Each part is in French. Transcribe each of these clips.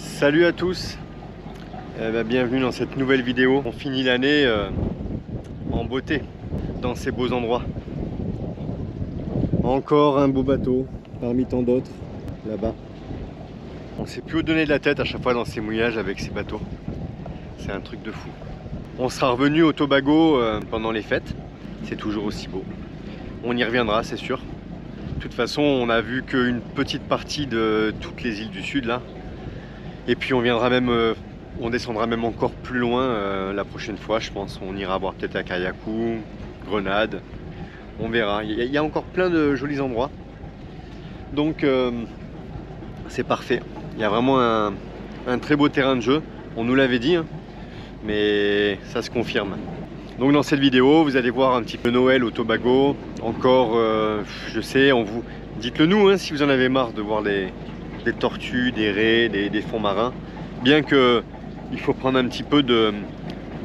Salut à tous, bienvenue dans cette nouvelle vidéo. On finit l'année en beauté, dans ces beaux endroits. Encore un beau bateau, parmi tant d'autres, là-bas. On ne sait plus où donner de la tête à chaque fois dans ces mouillages avec ces bateaux. C'est un truc de fou. On sera revenu au Tobago pendant les fêtes, c'est toujours aussi beau. On y reviendra, c'est sûr. De toute façon, on a vu qu'une petite partie de toutes les îles du sud là. Et puis on viendra même, on descendra même encore plus loin la prochaine fois, je pense. On ira voir peut-être à Kayakou, Grenade, on verra. Il y a encore plein de jolis endroits. Donc c'est parfait. Il y a vraiment un très beau terrain de jeu. On nous l'avait dit, hein, mais ça se confirme. Donc dans cette vidéo, vous allez voir un petit peu Noël au Tobago. Encore, je sais, dites-le nous hein, si vous en avez marre de voir des tortues, des raies, des fonds marins. Bien que il faut prendre un petit peu de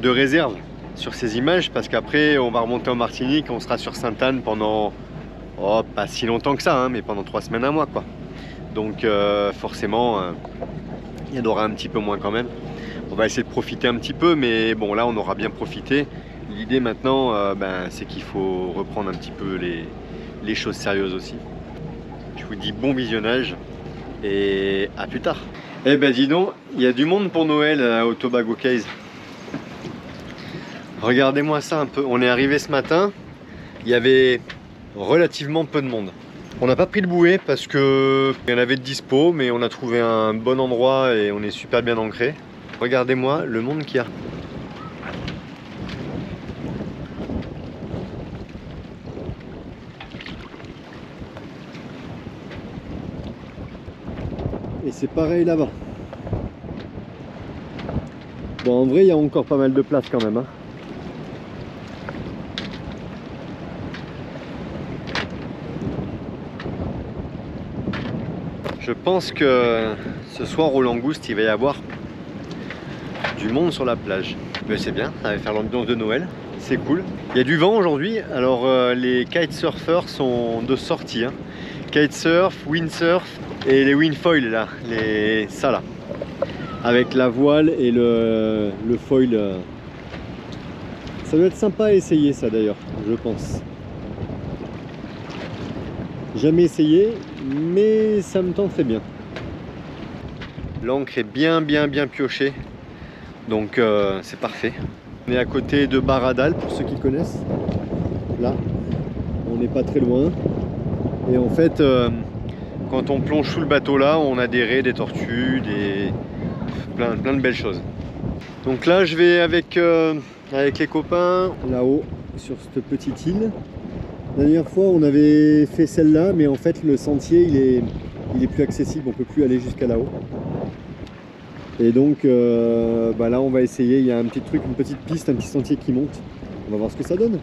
réserve sur ces images parce qu'après on va remonter en Martinique, on sera sur Sainte-Anne pendant pas si longtemps que ça, hein, mais pendant 3 semaines, un mois quoi. Donc forcément il y en aura un petit peu moins quand même. On va essayer de profiter un petit peu, mais bon là on aura bien profité. L'idée maintenant c'est qu'il faut reprendre un petit peu les choses sérieuses aussi. Je vous dis bon visionnage et à plus tard. Eh ben dis donc, il y a du monde pour Noël au Tobago Cays. Regardez-moi ça un peu. On est arrivé ce matin, il y avait relativement peu de monde. On n'a pas pris le bouée parce que il y en avait de dispo, mais on a trouvé un bon endroit et on est super bien ancré. Regardez-moi le monde qu'il y a. Et c'est pareil là-bas. Bon, en vrai, il y a encore pas mal de place quand même, hein. Je pense que ce soir au Langouste, il va y avoir du monde sur la plage. Mais c'est bien, ça va faire l'ambiance de Noël. C'est cool. Il y a du vent aujourd'hui, alors les kitesurfers sont de sortie, hein. Kitesurf, windsurf et les windfoil là, ça là. Avec la voile et le foil. Ça doit être sympa à essayer ça d'ailleurs, je pense. Jamais essayé, mais ça me tente très bien. L'ancre est bien piochée, donc c'est parfait. On est à côté de Baradal pour ceux qui connaissent. Là, on n'est pas très loin. Et en fait, quand on plonge sous le bateau là, on a des raies, des tortues, plein de belles choses. Donc là, je vais avec les copains là-haut sur cette petite île. La dernière fois, on avait fait celle-là, mais en fait, le sentier, il est plus accessible. On peut plus aller jusqu'à là-haut. Et donc, là, on va essayer. Il y a un petit truc, une petite piste, un petit sentier qui monte. On va voir ce que ça donne.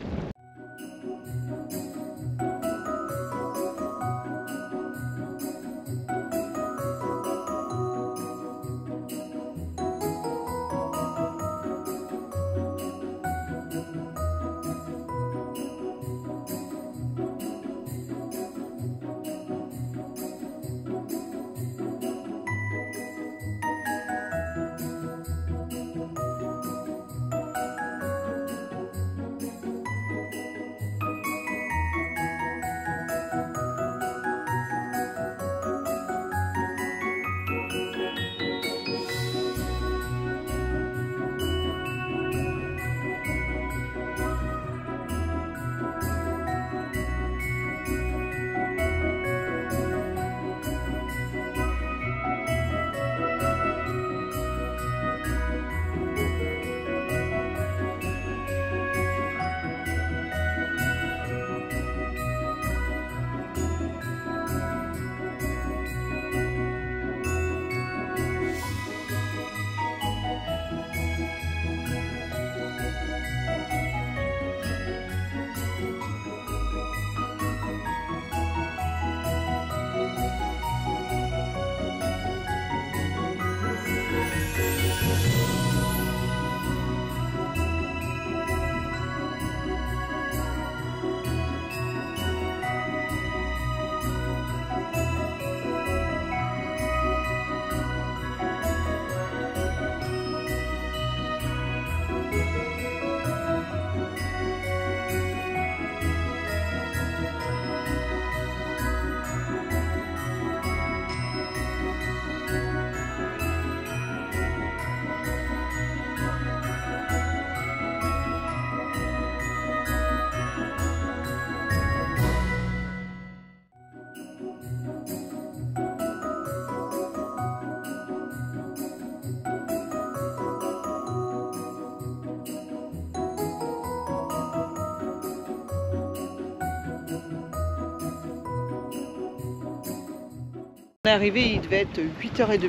On est arrivé, il devait être 8h30.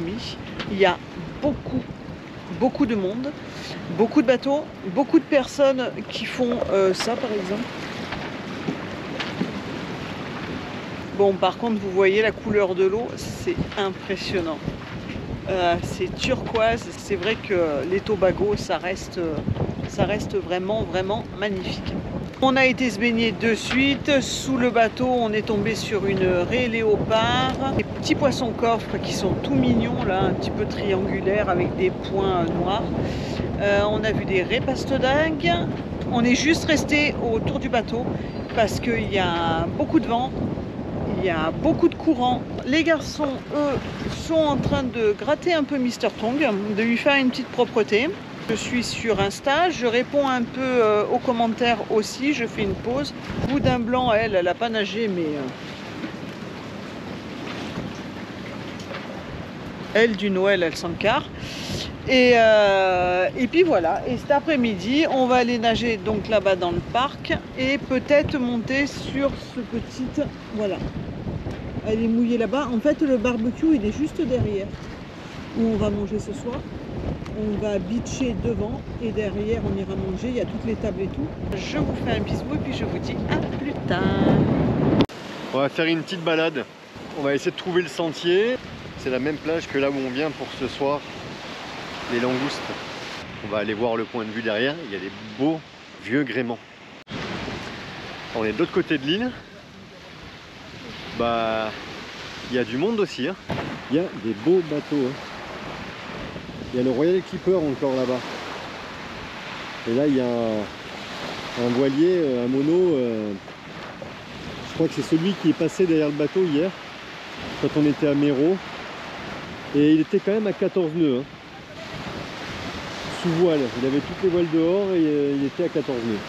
Il y a beaucoup de monde, beaucoup de bateaux, beaucoup de personnes qui font ça par exemple. Bon, par contre, vous voyez la couleur de l'eau, c'est impressionnant. C'est turquoise, c'est vrai que les Tobago, ça reste vraiment magnifique. On a été se baigner de suite. Sous le bateau, on est tombé sur une raie léopard. Des petits poissons coffres qui sont tout mignons, là, un petit peu triangulaires avec des points noirs. On a vu des raies pastodingues. On est juste resté autour du bateau parce qu'il y a beaucoup de vent. Il y a beaucoup de courant. Les garçons, eux, sont en train de gratter un peu Mr. Tong, de lui faire une petite propreté. Je suis sur Insta, je réponds un peu aux commentaires aussi, je fais une pause. Boudin blanc, elle n'a pas nagé, mais elle, du Noël, elle s'encarre. Et puis voilà, et cet après-midi, on va aller nager donc là-bas dans le parc et peut-être monter sur ce petit... Voilà, elle est mouillée là-bas. En fait, le barbecue, il est juste derrière, où on va manger ce soir. On va beacher devant et derrière on ira manger, il y a toutes les tables et tout. Je vous fais un bisou et puis je vous dis à plus tard. On va faire une petite balade. On va essayer de trouver le sentier. C'est la même plage que là où on vient pour ce soir, les langoustes. On va aller voir le point de vue derrière, il y a des beaux vieux gréements. On est de l'autre côté de l'île. Bah, il y a du monde aussi. Hein. Il y a des beaux bateaux. Hein. Il y a le Royal Clipper encore là-bas. Et là, il y a un voilier, un mono. Je crois que c'est celui qui est passé derrière le bateau hier, quand on était à Méro. Et il était quand même à 14 nœuds. Hein. Sous voile. Il avait toutes les voiles dehors et il était à 14 nœuds.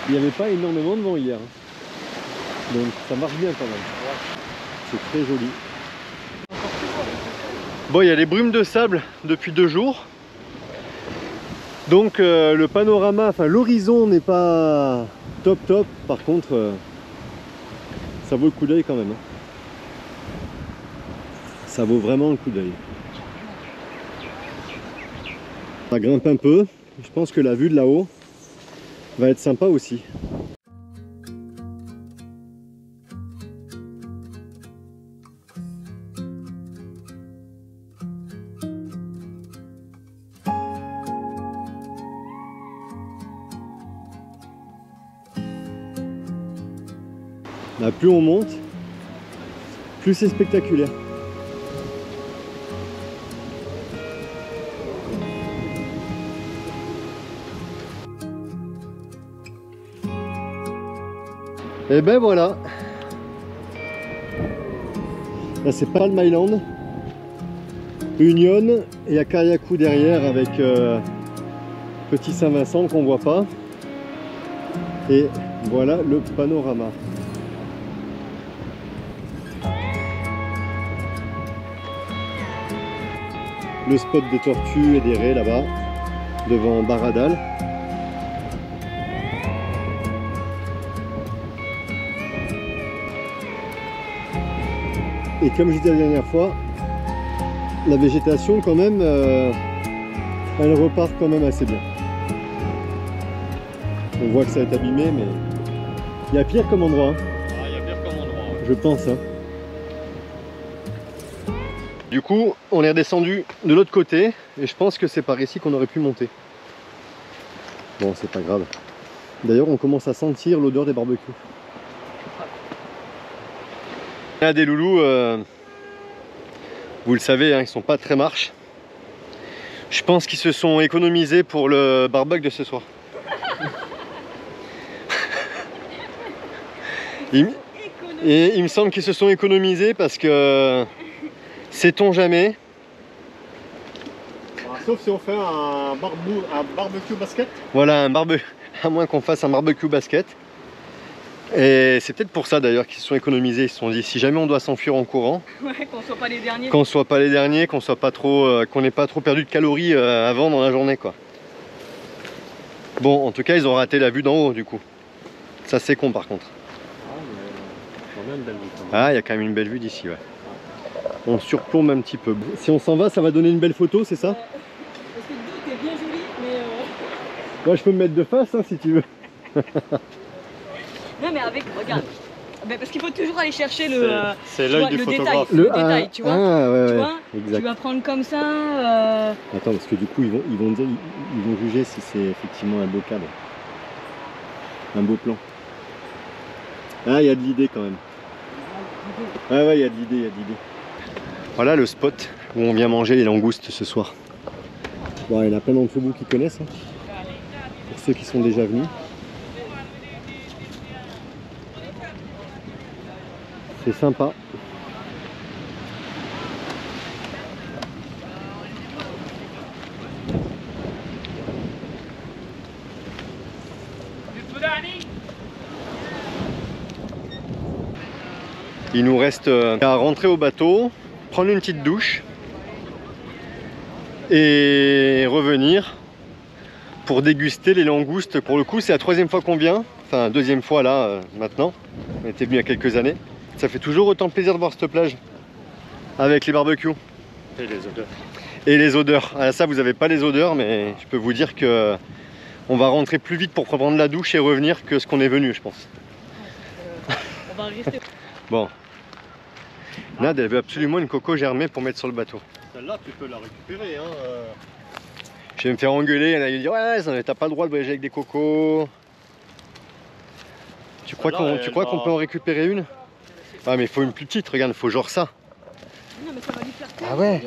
Il n'y avait pas énormément de vent hier. Hein. Donc ça marche bien quand même. C'est très joli. Bon, il y a les brumes de sable depuis 2 jours. Donc le panorama, enfin l'horizon n'est pas top. Par contre, ça vaut le coup d'œil quand même. Hein. Ça vaut vraiment le coup d'œil. Ça grimpe un peu. Je pense que la vue de là-haut va être sympa aussi. Là, plus on monte, plus c'est spectaculaire. Et ben voilà. Là c'est Palm Island, Union et Akayaku derrière avec Petit Saint-Vincent qu'on voit pas. Et voilà le panorama. Le spot des tortues et des raies là-bas, devant Baradal. Et comme je disais la dernière fois, la végétation quand même, elle repart quand même assez bien. On voit que ça est abîmé, mais il y a pire comme endroit. Hein. Ah, il y a pire comme endroit. Ouais. Je pense. Hein. Du coup, on est redescendu de l'autre côté et je pense que c'est par ici qu'on aurait pu monter. Bon, c'est pas grave. D'ailleurs, on commence à sentir l'odeur des barbecues. Il y a des loulous, vous le savez, hein, ils sont pas très marches. Je pense qu'ils se sont économisés pour le barbecue de ce soir. Et il me semble qu'ils se sont économisés parce que sait-on jamais. Sauf si on fait un barbecue basket. Voilà, à moins qu'on fasse un barbecue basket. Et c'est peut-être pour ça d'ailleurs qu'ils se sont économisés. Ils se sont dit si jamais on doit s'enfuir en courant, Ouais, qu'on soit pas les derniers. Qu'on soit pas les derniers, qu'on soit pas trop, qu'on n'ait pas trop perdu de calories avant dans la journée quoi. Bon, en tout cas ils ont raté la vue d'en haut du coup. Ça c'est con par contre. Ah, mais quand même belle vue. Ah, il y a quand même une belle vue d'ici, ouais. On surplombe un petit peu. Si on s'en va, ça va donner une belle photo, c'est ça? Parce que le dos est bien joli, mais... Moi, je peux me mettre de face hein, si tu veux. Non mais avec, regarde. Mais parce qu'il faut toujours aller chercher le... C'est tu l'œil vois, du le photographe. détail, le détail, tu vois. Ah, ouais, Tu ouais. vois, Exact. tu vas prendre comme ça. Attends, parce que du coup, ils vont juger si c'est effectivement un beau cadre. Un beau plan. Ah, il y a de l'idée quand même. Ah ouais, il y a de l'idée, il y a de l'idée. Voilà le spot où on vient manger les langoustes ce soir. Bon, il y en a plein d'entre vous qui connaissent. Hein. Pour ceux qui sont déjà venus. C'est sympa. Il nous reste à rentrer au bateau, prendre une petite douche et revenir pour déguster les langoustes. Pour le coup, c'est la 3e fois qu'on vient, enfin 2e fois là maintenant. On était venu il y a quelques années. Ça fait toujours autant plaisir de voir cette plage avec les barbecues. Et les odeurs. Et les odeurs. Ah, ça, vous n'avez pas les odeurs, mais je peux vous dire que on va rentrer plus vite pour prendre la douche et revenir que ce qu'on est venu, je pense. On va rester. Bon. Nad, elle veut absolument une coco germée pour mettre sur le bateau. Celle-là, tu peux la récupérer. Hein. Je vais me faire engueuler, elle va dire ouais, t'as pas le droit de voyager avec des cocos. Tu crois qu'on peut en récupérer une? Ah mais il faut une plus petite, regarde, il faut genre ça. Non mais ça va lui faire peur. Ah ouais.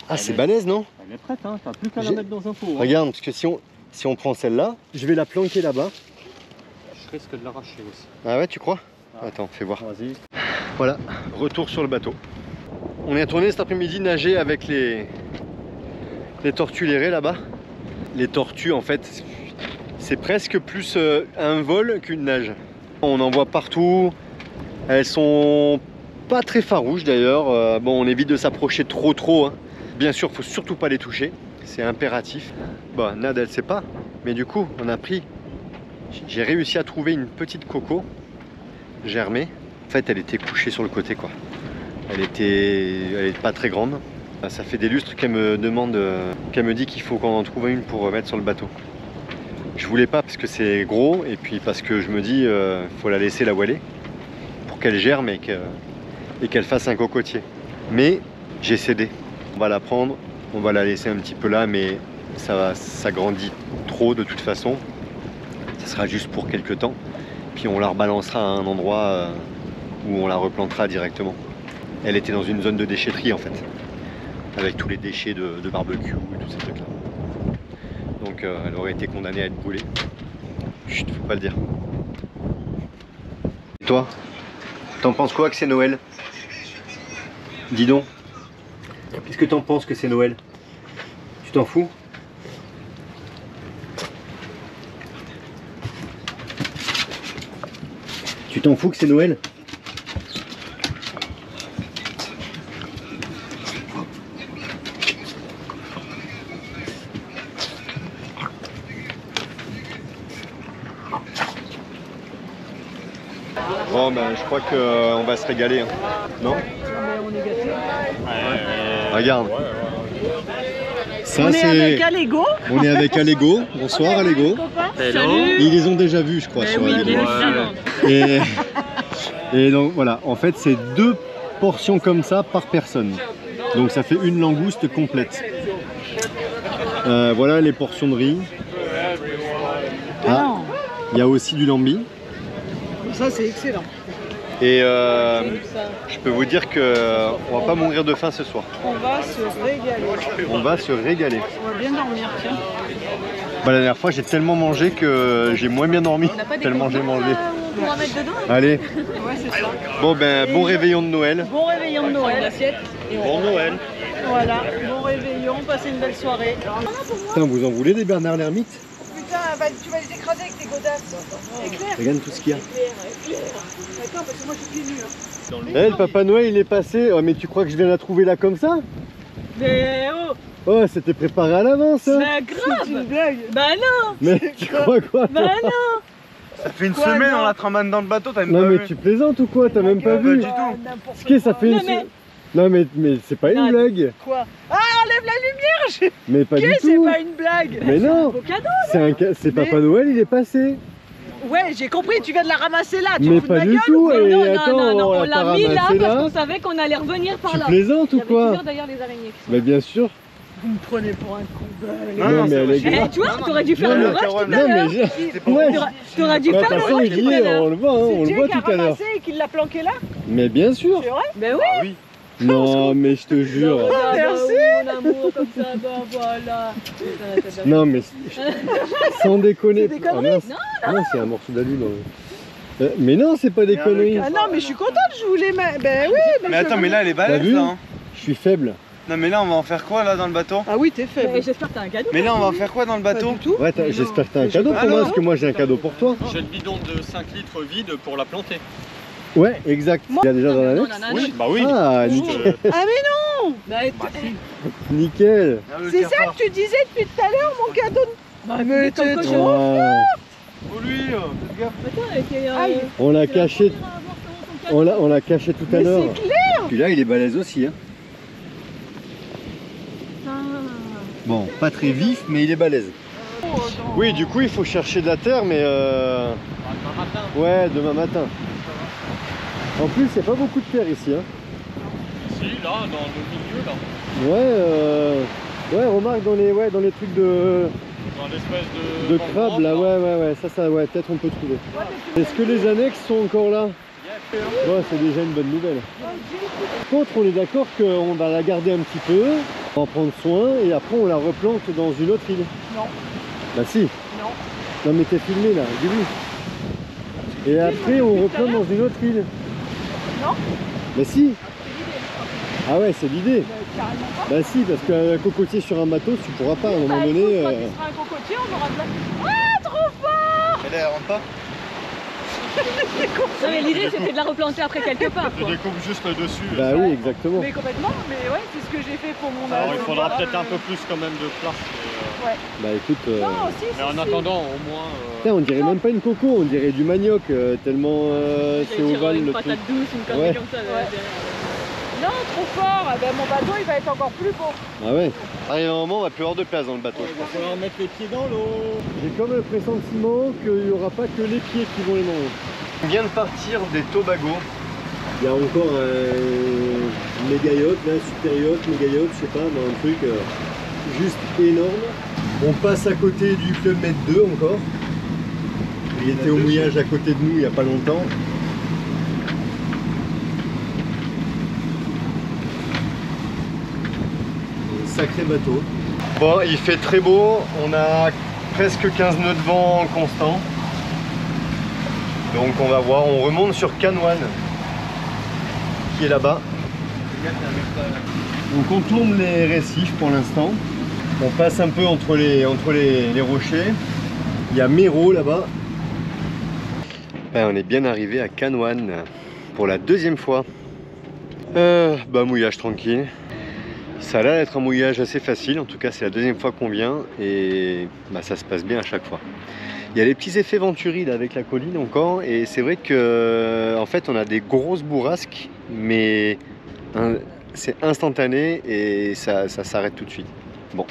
Ah c'est balèze non? Elle est prête, hein. T'as plus qu'à la J'ai- mettre dans un pot. Hein. Regarde, parce que si on prend celle-là, je vais la planquer là-bas. Je risque de l'arracher aussi. Ah ouais, tu crois? Ah. Attends, fais voir. Vas-y. Voilà, retour sur le bateau. On est retourné cet après-midi nager avec les tortues lérées là-bas. Les tortues en fait, c'est presque plus un vol qu'une nage. On en voit partout, elles sont pas très farouches d'ailleurs. Bon, on évite de s'approcher trop. Hein. Bien sûr, faut surtout pas les toucher, c'est impératif. Bon, Nad elle sait pas, mais du coup on a pris, j'ai réussi à trouver une petite coco germée. En fait, elle était couchée sur le côté, quoi. Elle est pas très grande. Ça fait des lustres qu'elle me demande, qu'elle me dit qu'il faut qu'on en trouve une pour mettre sur le bateau. Je voulais pas parce que c'est gros et puis parce que je me dis faut la laisser là où elle est pour qu'elle germe et qu'elle fasse un cocotier. Mais j'ai cédé. On va la prendre, on va la laisser un petit peu là, mais ça grandit trop de toute façon. Ça sera juste pour quelques temps. Puis on la rebalancera à un endroit où on la replantera directement. Elle était dans une zone de déchetterie en fait, avec tous les déchets de barbecue et tous ces trucs là. Donc elle aurait été condamnée à être brûlée. Chut, faut pas le dire. Et toi, t'en penses quoi que c'est Noël? Dis donc. Qu'est-ce que t'en penses que c'est Noël? Tu t'en fous? Tu t'en fous que c'est Noël? Bon ben je crois qu'on va se régaler, hein. Non? On est gâtés. Regarde. Ça On est c'est. avec Allego. On est avec Allego. Bonsoir Allego. Salut. Ils les ont déjà vus je crois sur Oui, Allego. bien évidemment. Et donc voilà, en fait c'est 2 portions comme ça par personne. Donc ça fait une langouste complète. Voilà les portions de riz. Ah, il y a aussi du lambi. Ça c'est excellent. Et je peux vous dire qu'on va pas mourir de faim ce soir. On va se régaler. On va se régaler. On va bien dormir, tiens. Bah, la dernière fois j'ai tellement mangé que j'ai moins bien dormi. On n'a pas des Tellement j'ai concombres, mangé. on pourra mettre dedans. Allez, Ouais, c'est ça. bon ben bon réveillon de Noël. Bon réveillon de Noël. L'assiette. Bon Noël. Voilà, bon réveillon, passez une belle soirée. Putain, vous en voulez des Bernard l'ermite? Putain, tu vas les écraser avec tes godasses. C'est clair. Regarde tout ce qu'il y a. Attends, parce que moi je suis pieds nus. Hein. Eh, le Papa Noël il est passé. Oh mais tu crois que je viens la trouver là comme ça? Mais oh, Oh c'était préparé à l'avance hein. Bah c'est une grave. blague. Bah non. Mais tu crois quoi? Bah non. Ça fait une Quoi, semaine non on la tramane dans le bateau, t'as même Non pas mais vu. tu plaisantes ou quoi? T'as même pas vu? du tout. Ce qui est, ça fait une Non, mais Non mais c'est pas une Non, blague. Quoi? Ah, enlève la lumière. Mais pas du C'est tout. pas une blague. Mais non. Beau cadeau. C'est Mais- Papa Noël, il est passé. Ouais, j'ai compris, tu viens de la ramasser là. Tu Mais te fous de pas ma du gueule tout. ou quoi? Et Non, attends, non, non, on l'a l'a mis là ramassé parce là. qu'on savait qu'on allait revenir par Tu là. plaisantes Il ou y avait quoi? toujours d'ailleurs les araignées qui sont Mais bien sûr. Vous me prenez pour un con. Non, mais elle est Eh, grave. tu vois, t'aurais dû faire Non, le mais- rush tout à Non l'heure. mais ouais. T'aurais dû Bah, de faire toute le façon, rush il tout y à est, l'heure. on le voit, hein, on le C'est voit Jay qui a tout à l'heure. ramassé et qui l'a planqué là? Mais bien sûr. C'est vrai? Ben oui. Ah oui. Non mais je te jure. Ah, merci. bah oui, mon amour, comme ça, bah voilà. Non mais sans déconner. C'est des conneries. mince. Non, c'est un morceau d'alu. Mais non, c'est pas des Mais conneries. avec Ah non, mais je suis contente, je voulais. Ben oui, Mais attends, mais là elle est T'as balèze vu? là. Hein. Je suis faible. Non, mais là on va en faire quoi là dans le bateau? Ah oui, t'es faible. J'espère que t'as un cadeau. Mais là on va en faire quoi dans le Pas bateau? du tout. Ouais, j'espère que t'as un cadeau pour Ah moi, non. parce que moi j'ai un cadeau pour toi. J'ai le bidon de 5 litres vide pour la planter. Ouais, exact. Il y a déjà dans Non, l'annexe. non, non, non. Bah oui. Ah, Je nickel. te- Ah mais non, Bah, Nickel. Ah, le c'est tire ça pas. que tu disais depuis tout à l'heure, mon cadeau. mais t'es comme trop- Ah, Oh lui, faites gaffe. Attends, et puis, Aïe. on l'a caché. On l'a caché tout à Mais l'heure. c'est clair. Celui-là, il est balèze aussi. Hein. Bon, pas très vif, mais il est balèze. Oui, du coup, il faut chercher de la terre, mais Demain matin. ouais, demain matin. En plus, il n'y a pas beaucoup de terre ici. Hein. Si, là, dans le milieu, là. Ouais, remarque dans les trucs de Dans l'espèce de. crabe là, ouais, ça, ouais, peut-être on peut trouver. Est-ce que les annexes sont encore là? Ouais, c'est déjà une bonne nouvelle. Par contre, on est d'accord qu'on va la garder un petit peu, on va en prendre soin et après on la replante dans une autre île. Non. Bah si. Non. Non mais t'es filmé là, dis-lui. Et après on replante dans une autre île. Non. Bah si. Ah ouais, c'est l'idée. Carrément pas. Bah si, parce qu'un cocotier sur un bateau, tu pourras pas à un moment Bah, donné. écoute, quand il sera un cocotier, on aura de la... Elle rentre pas? Non, mais l'idée c'était de la replanter après quelque part. Je Quoi. découpe juste le dessus. Bah oui, exactement. Mais complètement, mais ouais, c'est ce que j'ai fait pour mon Alors, il âge. faudra peut-être un peu plus quand même de place. Bah écoute. Non, si, Mais en si. attendant, au moins. Putain, on dirait même pas une coco, on dirait du manioc, tellement c'est J'allais dire ovale une le truc. patate douce, une connerie Ouais. comme ça. Ouais. Non, trop fort. Ah ben, mon bateau, il va être encore plus beau. Ah ouais. Arrive un moment, on va plus avoir de place dans le bateau. Il va falloir mettre les pieds dans l'eau. J'ai comme un pressentiment qu'il n'y aura pas que les pieds qui vont les manger. On vient de partir des Tobago. Il y a encore un méga yacht, là, super yacht, méga yacht, je sais pas, mais un truc juste énorme. On passe à côté du Club Med 2 encore. Il était au mouillage à côté de nous il n'y a pas longtemps. Un sacré bateau. Bon, il fait très beau, on a presque 15 nœuds de vent constant. Donc on va voir, on remonte sur Canouane, qui est là-bas. Donc on tourne les récifs pour l'instant. On passe un peu entre les rochers. Il y a Méro là-bas. On est bien arrivé à Canouane pour la deuxième fois. Mouillage tranquille. Ça a l'air d'être un mouillage assez facile, en tout cas c'est la deuxième fois qu'on vient et ça se passe bien à chaque fois. Il y a les petits effets Venturi là, avec la colline encore et c'est vrai que en fait on a des grosses bourrasques mais c'est instantané et ça s'arrête tout de suite. Bon,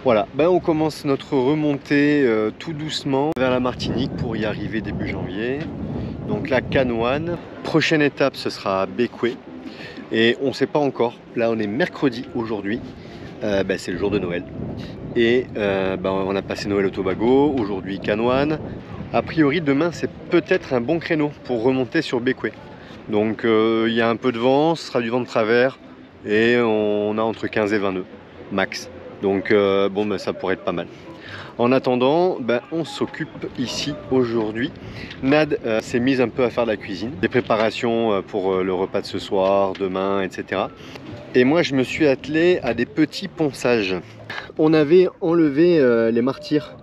voilà, on commence notre remontée tout doucement vers la Martinique pour y arriver début janvier. Donc la Canouane, prochaine étape ce sera Bécoué. Et on ne sait pas encore, là on est mercredi aujourd'hui, c'est le jour de Noël. Et on a passé Noël au Tobago, aujourd'hui Canouane. A priori demain c'est peut-être un bon créneau pour remonter sur Bécoué. Donc il y a un peu de vent, ce sera du vent de travers et on a entre 15 et 20 nœuds max. Donc ça pourrait être pas mal. En attendant, on s'occupe ici aujourd'hui. Nad s'est mise un peu à faire de la cuisine, des préparations pour le repas de ce soir, demain, etc. Et moi, je me suis attelé à des petits ponçages. On avait enlevé les martyrs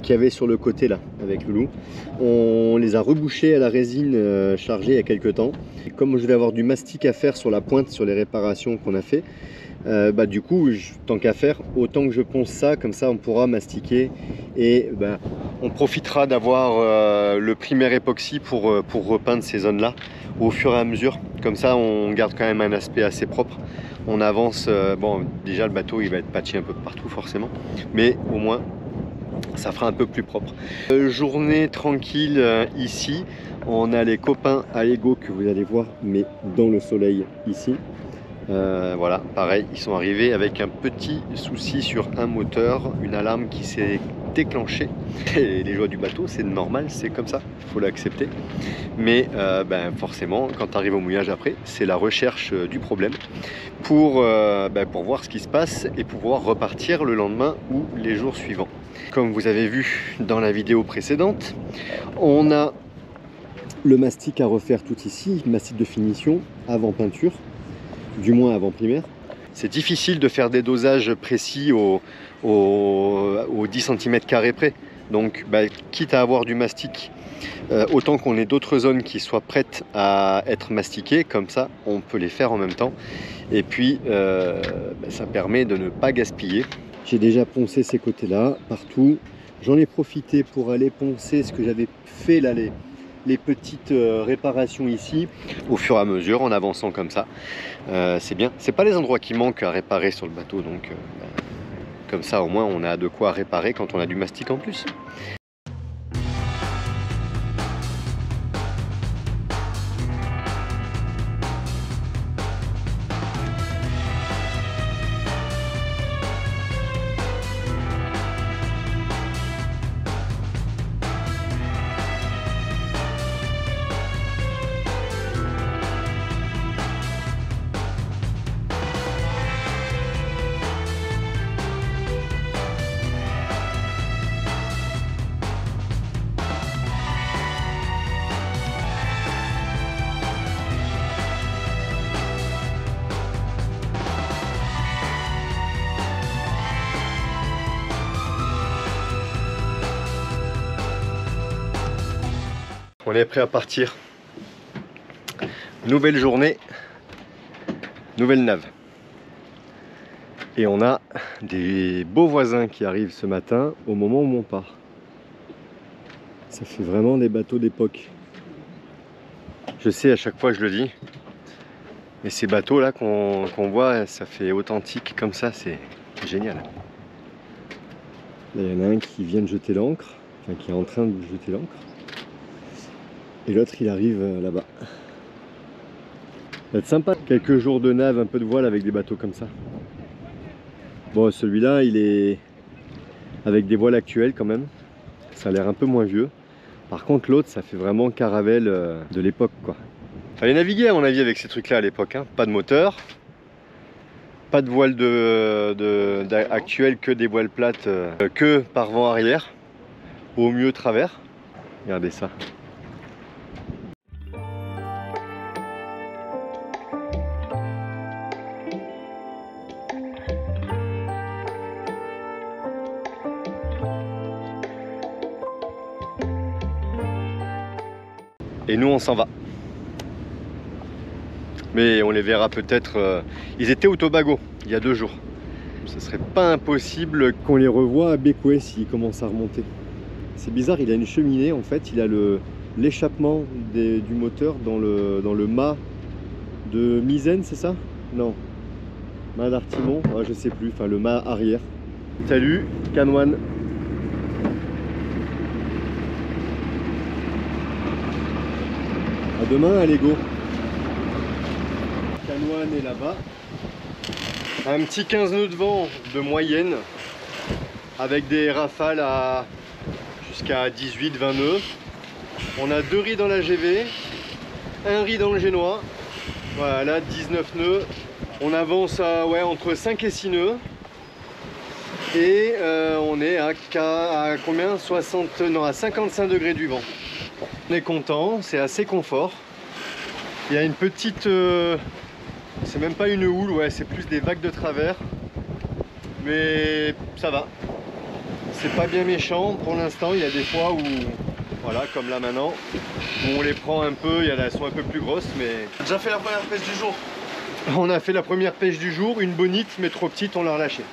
qu'il y avait sur le côté là, avec Loulou. On les a rebouchés à la résine chargée il y a quelques temps. Et comme je vais avoir du mastic à faire sur la pointe, sur les réparations qu'on a fait, du coup tant qu'à faire autant que je ponce ça, comme ça on pourra mastiquer et On profitera d'avoir le primaire époxy pour repeindre ces zones-là au fur et à mesure. Comme ça, on garde quand même un aspect assez propre. On avance, bon, déjà le bateau il va être patché un peu partout forcément, mais au moins ça fera un peu plus propre. Journée tranquille ici. On a les copains à Ego que vous allez voir, mais dans le soleil ici. Voilà, pareil, ils sont arrivés avec un petit souci sur un moteur, une alarme qui s'est déclenchée. Et les joies du bateau, c'est normal, c'est comme ça, il faut l'accepter. Mais forcément, quand tu arrives au mouillage après, c'est la recherche du problème pour voir ce qui se passe et pouvoir repartir le lendemain ou les jours suivants. Comme vous avez vu dans la vidéo précédente, on a le mastic à refaire tout ici, mastic de finition avant peinture, du moins avant primaire. C'est difficile de faire des dosages précis au 10 cm² près. Donc quitte à avoir du mastic, autant qu'on ait d'autres zones qui soient prêtes à être mastiquées, comme ça on peut les faire en même temps. Et puis ça permet de ne pas gaspiller. J'ai déjà poncé ces côtés-là, partout. J'en ai profité pour aller poncer ce que j'avais fait là, les petites réparations ici, au fur et à mesure, en avançant comme ça. C'est bien. C'est pas les endroits qui manquent à réparer sur le bateau, donc comme ça au moins on a de quoi réparer quand on a du mastic en plus. On est prêt à partir. Nouvelle journée, nouvelle nave. Et on a des beaux voisins qui arrivent ce matin au moment où on part. Ça fait vraiment des bateaux d'époque. Je sais, à chaque fois je le dis, mais ces bateaux là qu'on voit, ça fait authentique comme ça, c'est génial. Là il y en a un qui vient de jeter l'ancre, enfin qui est en train de jeter l'ancre. Et l'autre il arrive là-bas. Ça va être sympa, quelques jours de nave, un peu de voile avec des bateaux comme ça. Bon, celui-là il est avec des voiles actuelles quand même. Ça a l'air un peu moins vieux. Par contre l'autre ça fait vraiment caravelle de l'époque quoi. Fallait naviguer à mon avis avec ces trucs là à l'époque, hein. Pas de moteur, pas de voile actuelle, que des voiles plates, que par vent arrière, au mieux travers. Regardez ça. Et nous on s'en va. Mais on les verra peut-être. Ils étaient au Tobago il y a 2 jours. Ce serait pas impossible qu'on les revoie à Bécoué s'ils commencent à remonter. C'est bizarre, il a une cheminée en fait, il a l'échappement du moteur dans le mât de misaine, c'est ça? Non. Mât d'artimon, ouais, je sais plus, enfin le mât arrière. Salut, Canouane. À demain à Lego. Canouane est là-bas. Un petit 15 nœuds de vent de moyenne avec des rafales à jusqu'à 18-20 nœuds. On a 2 riz dans la GV, 1 riz dans le génois. Voilà, là 19 nœuds. On avance à entre 5 et 6 nœuds. Et on est à combien 60, non, à 55 degrés du vent. On est content, c'est assez confort. Il y a une petite... c'est même pas une houle, ouais, c'est plus des vagues de travers. Mais ça va. C'est pas bien méchant pour l'instant. Il y a des fois où, voilà, comme là maintenant, où on les prend un peu, elles sont un peu plus grosses, mais... J'ai déjà fait la première pêche du jour. On a fait la première pêche du jour, une bonite, mais trop petite, on l'a relâchée.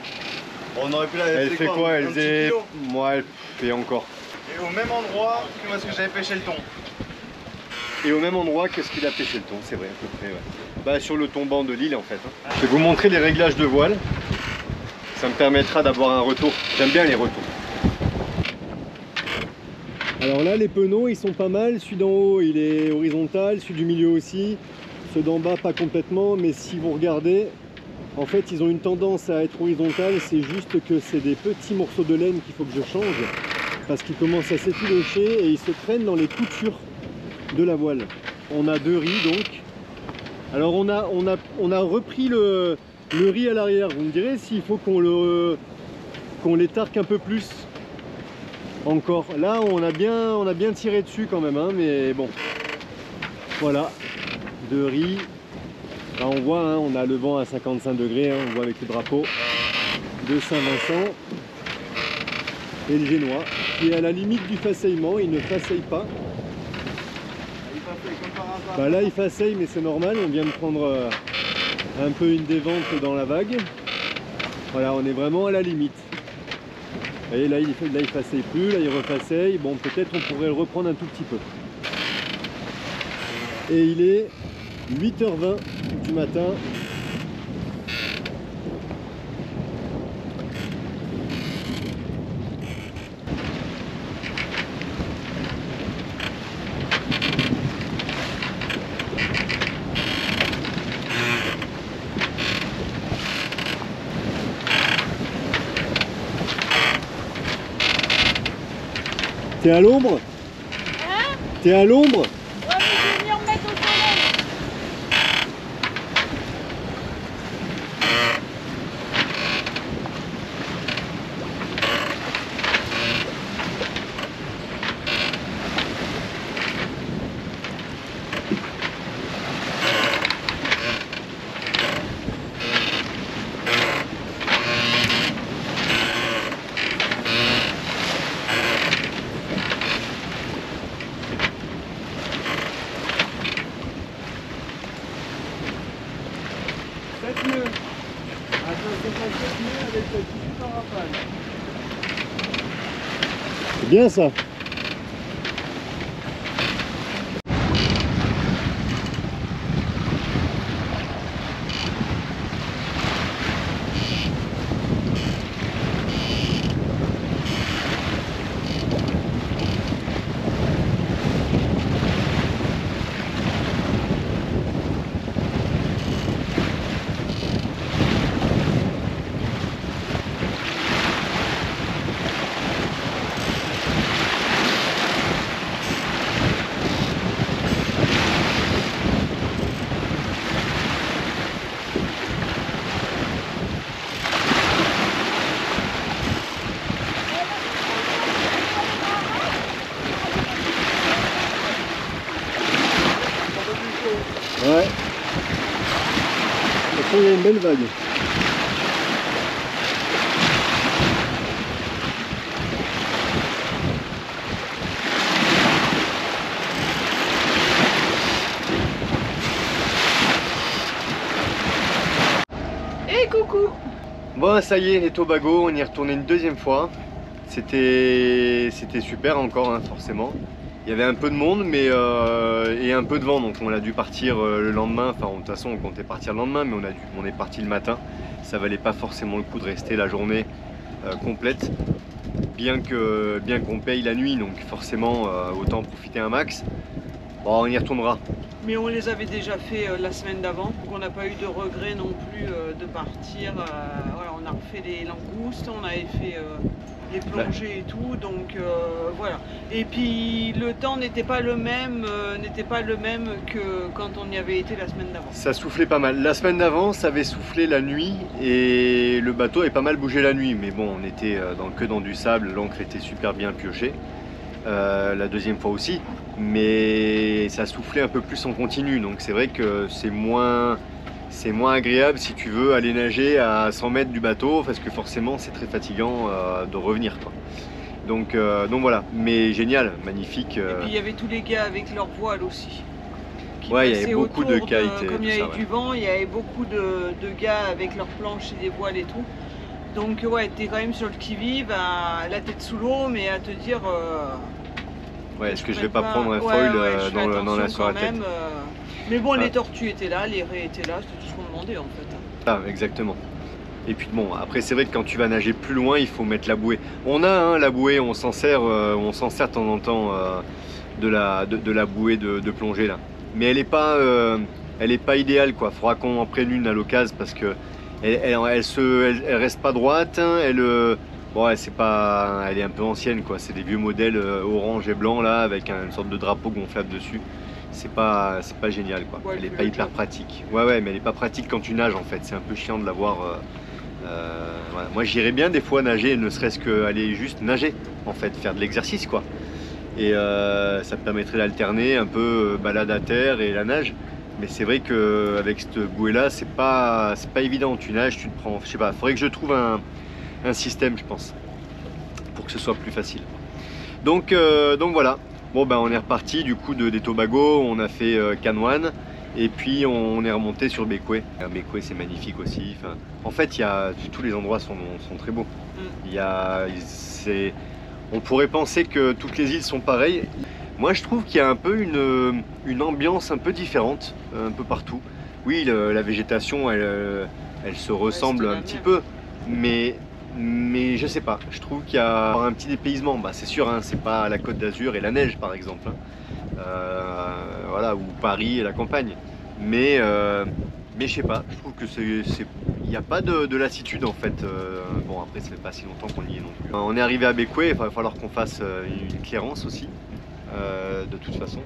On aurait pu la Elle fait quoi? Elle faisait... kilo. Moi, elle fait encore. Et au même endroit que où est-ce que j'avais pêché le thon. Et au même endroit que ce qu'il a pêché le thon, c'est vrai, à peu près. Ouais. Bah, sur le tombant de l'île en fait. Hein. Je vais vous montrer les réglages de voile. Ça me permettra d'avoir un retour. J'aime bien les retours. Alors là, les penneaux, ils sont pas mal. Celui d'en haut, il est horizontal. Celui du milieu aussi. Ceux d'en bas, pas complètement. Mais si vous regardez, en fait, ils ont une tendance à être horizontales. C'est juste que c'est des petits morceaux de laine qu'il faut que je change. Parce qu'ils commencent à s'effilocher et ils se prennent dans les coutures de la voile. On a 2 riz donc. Alors on a repris le riz à l'arrière. Vous me direz s'il faut qu'on les tarque un peu plus encore. Là on a bien tiré dessus quand même, hein, mais bon. Voilà, 2 riz. Là on voit, hein, on a le vent à 55 degrés, hein, on voit avec le drapeau de Saint-Vincent. Et le génois qui est à la limite du faceillement, il ne faceille pas. Bah là il faceille, mais c'est normal, on vient de prendre un peu une dévente dans la vague. Voilà, on est vraiment à la limite. Vous voyez, là il faceille plus, là il refaceille. Bon, peut-être on pourrait le reprendre un tout petit peu. Et il est 8h20 du matin. T'es à l'ombre? Hein? T'es à l'ombre? Ouais, mais je vais venir me mettre au soleil. C'est bien ça. Ouais. Il y a une belle vague. Et coucou! Bon, ça y est, les Tobago, on y est retourné une deuxième fois. C'était super encore, hein, forcément. Il y avait un peu de monde, mais et un peu de vent, donc on a dû partir le lendemain. Enfin, de toute façon, on comptait partir le lendemain, mais on est parti le matin. Ça valait pas forcément le coup de rester la journée complète, bien qu'on paye la nuit, donc forcément autant en profiter un max. Bon, on y retournera. Mais on les avait déjà fait la semaine d'avant, donc on n'a pas eu de regret non plus de partir. Voilà, on a refait les langoustes, on avait fait les plongées et tout, donc voilà. Et puis le temps n'était pas le même, que quand on y avait été la semaine d'avant. Ça soufflait pas mal. La semaine d'avant, ça avait soufflé la nuit et le bateau avait pas mal bougé la nuit, mais bon, on était que dans du sable, l'encre était super bien piochée. La deuxième fois aussi, mais ça soufflait un peu plus en continu, donc c'est vrai que c'est moins agréable si tu veux aller nager à 100 mètres du bateau, parce que forcément c'est très fatigant de revenir, quoi. Donc voilà, mais génial, magnifique. Et puis il y avait tous les gars avec leur voile aussi. Ouais, il y avait beaucoup de kites. Comme il y avait du vent, il y avait beaucoup de gars avec leurs planches et des voiles et tout. Donc ouais, t'es quand même sur le qui-vive, la tête sous l'eau, mais à te dire... ouais, est-ce que je vais pas prendre un foil dans la sur la tête. Mais bon, Ah. les tortues étaient là, les raies étaient là, c'était tout ce qu'on demandait en fait. Ah, exactement. Et puis bon, après c'est vrai que quand tu vas nager plus loin, il faut mettre la bouée. On a hein, la bouée, on s'en sert de temps en temps de la bouée de plongée là. Mais elle est pas idéale quoi. Faudra qu'on en prenne une à l'occasion parce que elle reste pas droite. Bon, elle est un peu ancienne quoi. C'est des vieux modèles orange et blanc là avec une sorte de drapeau gonflable dessus. C'est pas génial quoi. Ouais, Elle est pas hyper pratique. Ouais, mais elle est pas pratique quand tu nages en fait. C'est un peu chiant de l'avoir. Voilà. Moi j'irais bien des fois nager, ne serait-ce qu'aller juste nager en fait, faire de l'exercice quoi. Et ça me permettrait d'alterner un peu balade à terre et la nage. Mais c'est vrai qu'avec cette bouée là, c'est pas évident. Tu nages, tu te prends. Je sais pas, faudrait que je trouve un système, je pense, pour que ce soit plus facile. Donc voilà. Bon ben on est reparti du coup des Tobago, on a fait Canouane et puis on est remonté sur Bécoué. Bécoué c'est magnifique aussi. Enfin, en fait tous les endroits sont très beaux. On pourrait penser que toutes les îles sont pareilles. Moi je trouve qu'il y a un peu une ambiance un peu différente un peu partout. Oui la végétation elle se ressemble un petit peu, mais je sais pas, je trouve qu'il y a un petit dépaysement. Bah, c'est sûr, hein, c'est pas la Côte d'Azur et la neige par exemple, hein. Voilà, ou Paris et la campagne. Mais je sais pas, je trouve que il n'y a pas de lassitude en fait. Bon après ça fait pas si longtemps qu'on y est non plus. On est arrivé à Bécoué, il va falloir qu'on fasse une clairance aussi, de toute façon.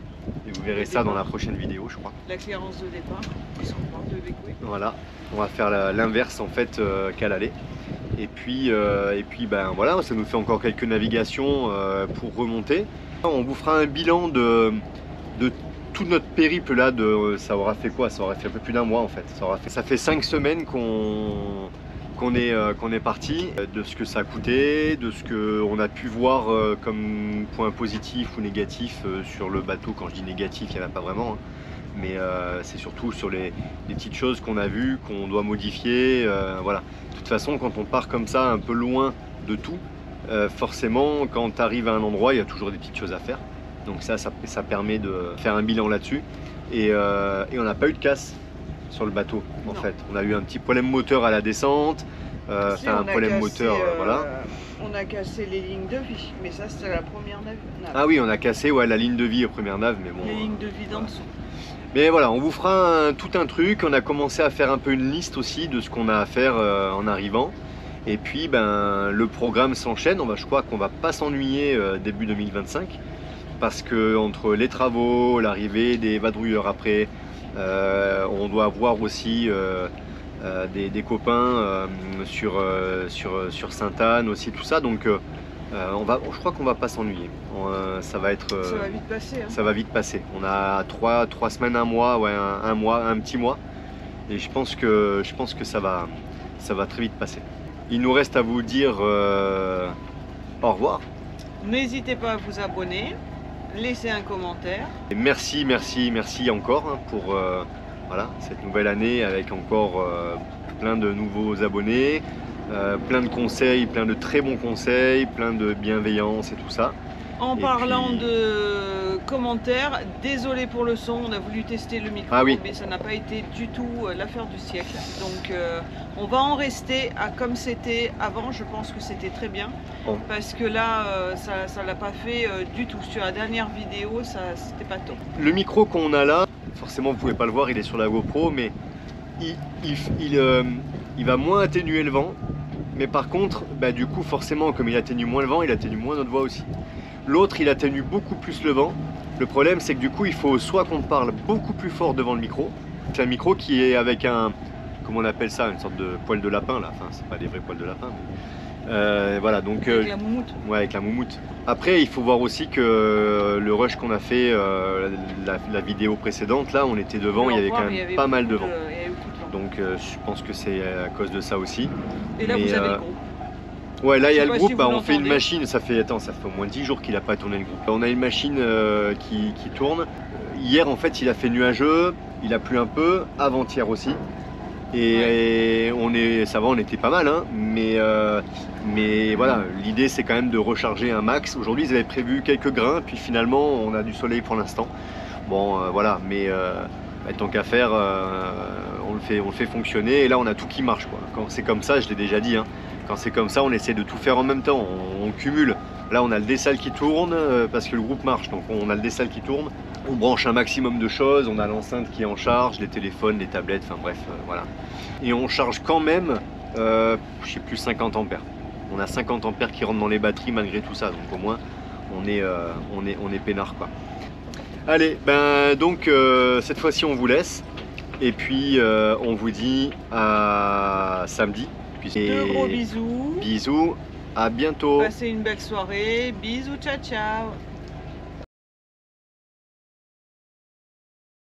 Et vous verrez ça dans la prochaine vidéo je crois. La clairance de départ, puisqu'on parle de Bécoué. Voilà, on va faire l'inverse en fait qu'à l'aller. Et puis ben voilà, ça nous fait encore quelques navigations pour remonter. On vous fera un bilan de tout notre périple là. Ça aura fait quoi? Ça aura fait un peu plus d'un mois en fait. Ça fait 5 semaines qu'on est parti, de ce que ça a coûté, de ce qu'on a pu voir comme point positif ou négatif sur le bateau. Quand je dis négatif, il n'y en a pas vraiment, hein. Mais c'est surtout sur les petites choses qu'on a vues, qu'on doit modifier, voilà. De toute façon, quand on part comme ça, un peu loin de tout, forcément, quand tu arrives à un endroit, il y a toujours des petites choses à faire. Donc ça permet de faire un bilan là-dessus. Et on n'a pas eu de casse sur le bateau, en fait. On a eu un petit problème moteur à la descente, un problème moteur, voilà. On a cassé les lignes de vie, mais ça c'était la première nave. Ah oui, on a cassé ouais, la ligne de vie aux premières naves, mais bon. Les lignes de vie d'en dessous. Mais voilà, on vous fera tout un truc. On a commencé à faire un peu une liste aussi de ce qu'on a à faire en arrivant. Et puis ben, le programme s'enchaîne. Je crois qu'on va pas s'ennuyer début 2025. Parce que entre les travaux, l'arrivée des vadrouilleurs après, on doit avoir aussi des copains sur Sainte-Anne aussi, tout ça. Donc je crois qu'on va pas s'ennuyer. Ça va vite passer. Hein. Ça va vite passer. On a 3 semaines, un mois, ouais, un mois, un petit mois. Et je pense que ça va très vite passer. Il nous reste à vous dire au revoir. N'hésitez pas à vous abonner, laisser un commentaire. Et merci encore hein, pour voilà, cette nouvelle année avec encore plein de nouveaux abonnés. Plein de conseils, plein de très bons conseils, plein de bienveillance et tout ça. En parlant de commentaires, désolé pour le son, on a voulu tester le micro, mais ça n'a pas été du tout l'affaire du siècle. Donc on va en rester à comme c'était avant, je pense que c'était très bien. Bon. Parce que là, ça l'a pas fait du tout. Sur la dernière vidéo, c'était pas top. Le micro qu'on a là, forcément vous pouvez pas le voir, il est sur la GoPro, mais il va moins atténuer le vent. Mais par contre, bah, du coup, forcément, comme il atténue moins le vent, il atténue moins notre voix aussi. L'autre, il atténue beaucoup plus le vent. Le problème, c'est que du coup, il faut soit qu'on parle beaucoup plus fort devant le micro. C'est un micro qui est avec un, comment on appelle ça, une sorte de poil de lapin là. Enfin, c'est pas des vrais poils de lapin. Mais... voilà, donc. Avec la moumoute. Ouais, avec la moumoute. Après, il faut voir aussi que le rush qu'on a fait, la vidéo précédente, là, on était devant, il y avait quand même pas mal de vent. Donc je pense que c'est à cause de ça aussi. Et là vous avez le groupe. Ouais, là il y a le groupe, on fait une machine, ça fait au moins 10 jours qu'il n'a pas tourné le groupe. On a une machine qui tourne. Hier en fait il a fait nuageux, il a plu un peu, avant-hier aussi. Et ça va, on était pas mal, hein, mais voilà, l'idée c'est quand même de recharger un max. Aujourd'hui ils avaient prévu quelques grains, puis finalement on a du soleil pour l'instant. Bon voilà, mais tant qu'à faire, on le fait fonctionner, et là on a tout qui marche, quoi. Quand c'est comme ça, je l'ai déjà dit, hein, quand c'est comme ça on essaie de tout faire en même temps, on cumule. Là on a le dessal qui tourne parce que le groupe marche, donc on a le dessal qui tourne. On branche un maximum de choses, on a l'enceinte qui est en charge, les téléphones, les tablettes, enfin bref, voilà. Et on charge quand même, je sais plus, 50 ampères. On a 50 ampères qui rentrent dans les batteries malgré tout ça, donc au moins on est peinard, quoi. Allez, ben donc cette fois-ci on vous laisse, et puis on vous dit à samedi. De gros bisous. Bisous, à bientôt. Passez une belle soirée, bisous, ciao ciao.